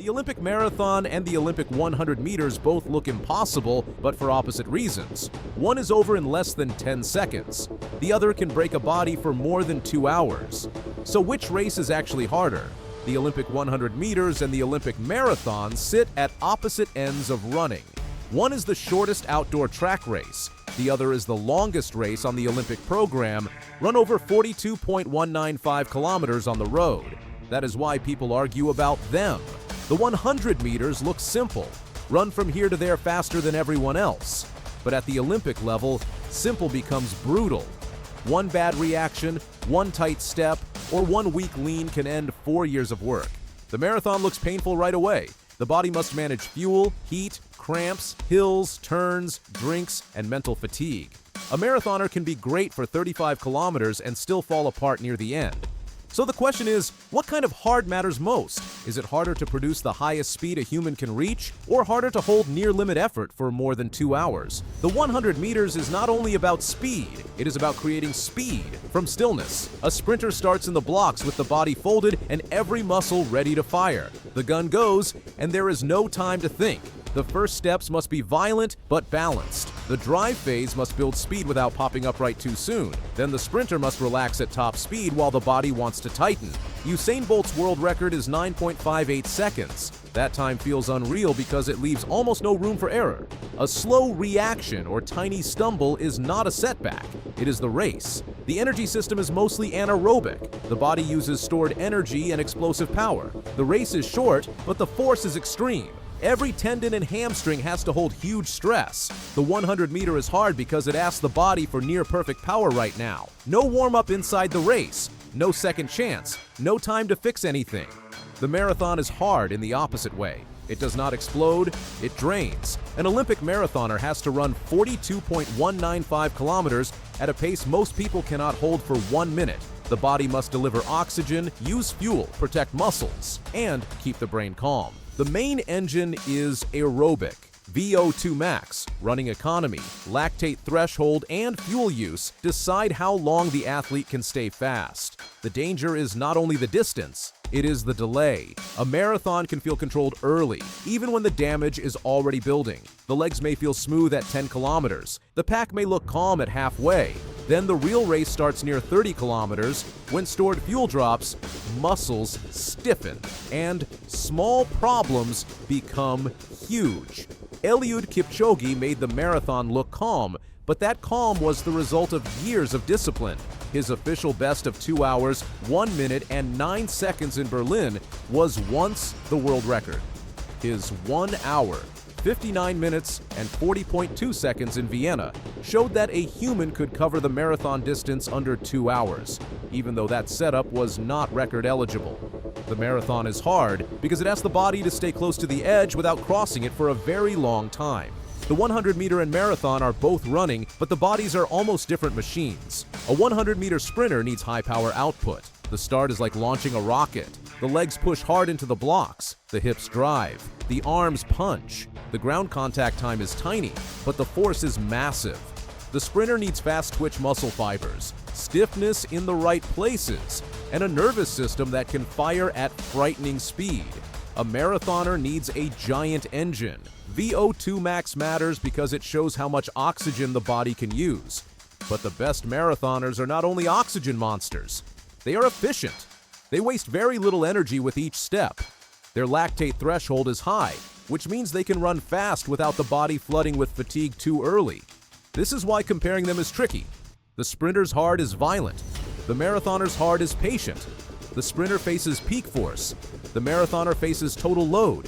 The Olympic marathon and the Olympic 100 meters both look impossible, but for opposite reasons. One is over in less than 10 seconds. The other can break a body for more than 2 hours. So which race is actually harder? The Olympic 100 meters and the Olympic marathon sit at opposite ends of running. One is the shortest outdoor track race. The other is the longest race on the Olympic program, run over 42.195 kilometers on the road. That is why people argue about them. The 100 meters looks simple. Run from here to there faster than everyone else. But at the Olympic level, simple becomes brutal. One bad reaction, one tight step, or one weak lean can end 4 years of work. The marathon looks painful right away. The body must manage fuel, heat, cramps, hills, turns, drinks, and mental fatigue. A marathoner can be great for 35 kilometers and still fall apart near the end. So the question is, what kind of hard matters most? Is it harder to produce the highest speed a human can reach, or harder to hold near-limit effort for more than 2 hours? The 100 meters is not only about speed, it is about creating speed from stillness. A sprinter starts in the blocks with the body folded and every muscle ready to fire. The gun goes, and there is no time to think. The first steps must be violent but balanced. The drive phase must build speed without popping upright too soon. Then the sprinter must relax at top speed while the body wants to tighten. Usain Bolt's world record is 9.58 seconds. That time feels unreal because it leaves almost no room for error. A slow reaction or tiny stumble is not a setback. It is the race. The energy system is mostly anaerobic. The body uses stored energy and explosive power. The race is short, but the force is extreme. Every tendon and hamstring has to hold huge stress. The 100 meter is hard because it asks the body for near-perfect power right now. No warm-up inside the race. No second chance. No time to fix anything. The marathon is hard in the opposite way. It does not explode, it drains. An Olympic marathoner has to run 42.195 kilometers at a pace most people cannot hold for 1 minute. The body must deliver oxygen, use fuel, protect muscles, and keep the brain calm. The main engine is aerobic. VO2 max, running economy, lactate threshold, and fuel use decide how long the athlete can stay fast. The danger is not only the distance, it is the delay. A marathon can feel controlled early, even when the damage is already building. The legs may feel smooth at 10 kilometers. The pack may look calm at halfway. Then the real race starts near 30 kilometers. When stored fuel drops, muscles stiffen, and small problems become huge. Eliud Kipchoge made the marathon look calm, but that calm was the result of years of discipline. His official best of 2 hours, 1 minute, and 9 seconds in Berlin was once the world record. His 1 hour, 59 minutes, and 40.2 seconds in Vienna showed that a human could cover the marathon distance under 2 hours, even though that setup was not record eligible. The marathon is hard because it asks the body to stay close to the edge without crossing it for a very long time. The 100 meter and marathon are both running, but the bodies are almost different machines. A 100 meter sprinter needs high power output. The start is like launching a rocket. The legs push hard into the blocks. The hips drive. The arms punch. The ground contact time is tiny, but the force is massive. The sprinter needs fast twitch muscle fibers, stiffness in the right places, and a nervous system that can fire at frightening speed. A marathoner needs a giant engine. VO2 max matters because it shows how much oxygen the body can use. But the best marathoners are not only oxygen monsters, they are efficient. They waste very little energy with each step. Their lactate threshold is high, which means they can run fast without the body flooding with fatigue too early. This is why comparing them is tricky. The sprinter's hard is violent. The marathoner's hard is patient. The sprinter faces peak force. The marathoner faces total load.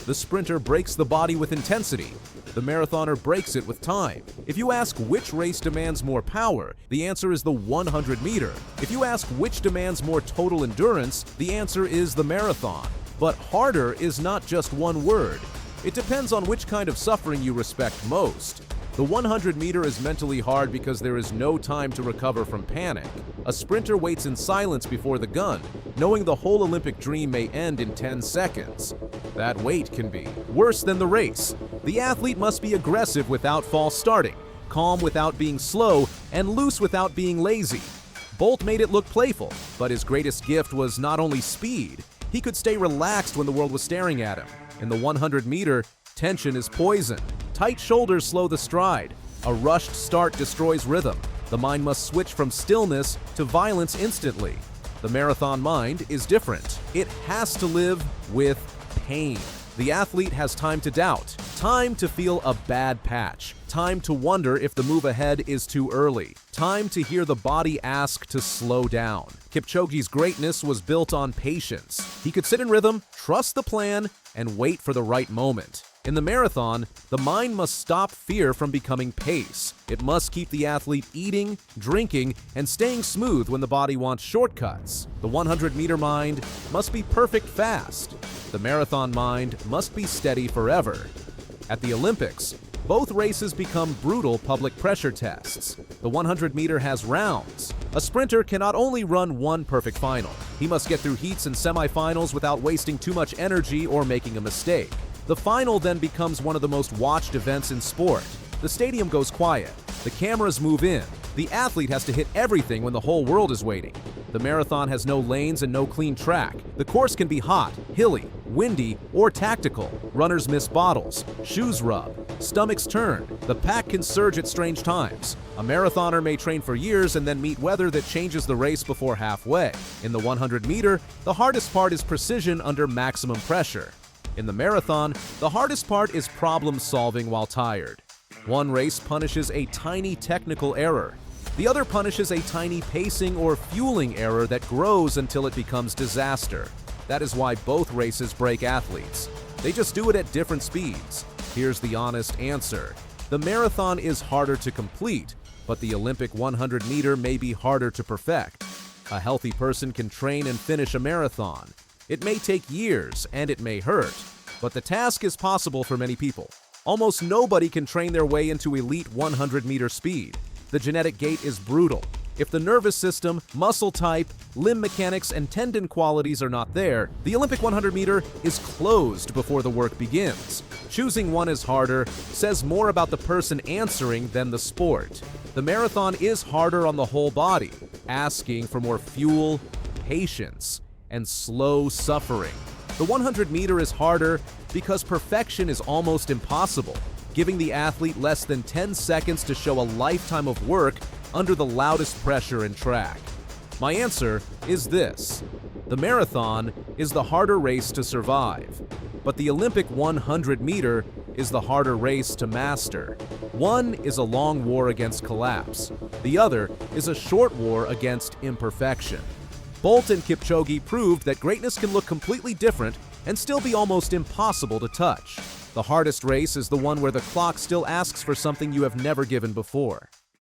The sprinter breaks the body with intensity. The marathoner breaks it with time. If you ask which race demands more power, the answer is the 100 meter. If you ask which demands more total endurance, the answer is the marathon. But harder is not just one word. It depends on which kind of suffering you respect most. The 100 meter is mentally hard because there is no time to recover from panic. A sprinter waits in silence before the gun, knowing the whole Olympic dream may end in 10 seconds. That wait can be worse than the race. The athlete must be aggressive without false starting, calm without being slow, and loose without being lazy. Bolt made it look playful, but his greatest gift was not only speed, He could stay relaxed when the world was staring at him. In the 100-meter, tension is poison. Tight shoulders slow the stride. A rushed start destroys rhythm. The mind must switch from stillness to violence instantly. The marathon mind is different. It has to live with pain. The athlete has time to doubt, time to feel a bad patch, time to wonder if the move ahead is too early, time to hear the body ask to slow down. Kipchoge's greatness was built on patience. He could sit in rhythm, trust the plan, and wait for the right moment. In the marathon, the mind must stop fear from becoming pace. It must keep the athlete eating, drinking, and staying smooth when the body wants shortcuts. The 100-meter mind must be perfect fast. The marathon mind must be steady forever. At the Olympics, both races become brutal public pressure tests. The 100-meter has rounds. A sprinter cannot only run one perfect final. He must get through heats and semifinals without wasting too much energy or making a mistake. The final then becomes one of the most watched events in sport. The stadium goes quiet. The cameras move in. The athlete has to hit everything when the whole world is waiting. The marathon has no lanes and no clean track. The course can be hot, hilly, windy, or tactical. Runners miss bottles, shoes rub, stomachs turn. The pack can surge at strange times. A marathoner may train for years and then meet weather that changes the race before halfway. In the 100-meter, the hardest part is precision under maximum pressure. In the marathon, the hardest part is problem-solving while tired. One race punishes a tiny technical error. The other punishes a tiny pacing or fueling error that grows until it becomes disaster. That is why both races break athletes. They just do it at different speeds. Here's the honest answer. The marathon is harder to complete, but the Olympic 100-meter may be harder to perfect. A healthy person can train and finish a marathon. It may take years and it may hurt, but the task is possible for many people. Almost nobody can train their way into elite 100-meter speed. The genetic gate is brutal. If the nervous system, muscle type, limb mechanics, and tendon qualities are not there, the Olympic 100-meter is closed before the work begins. Choosing one is harder says more about the person answering than the sport. The marathon is harder on the whole body, asking for more fuel, patience, and slow suffering. The 100-meter is harder because perfection is almost impossible, giving the athlete less than 10 seconds to show a lifetime of work under the loudest pressure and track. My answer is this: the marathon is the harder race to survive, but the Olympic 100-meter is the harder race to master. One is a long war against collapse. The other is a short war against imperfection. Bolt and Kipchoge proved that greatness can look completely different and still be almost impossible to touch. The hardest race is the one where the clock still asks for something you have never given before.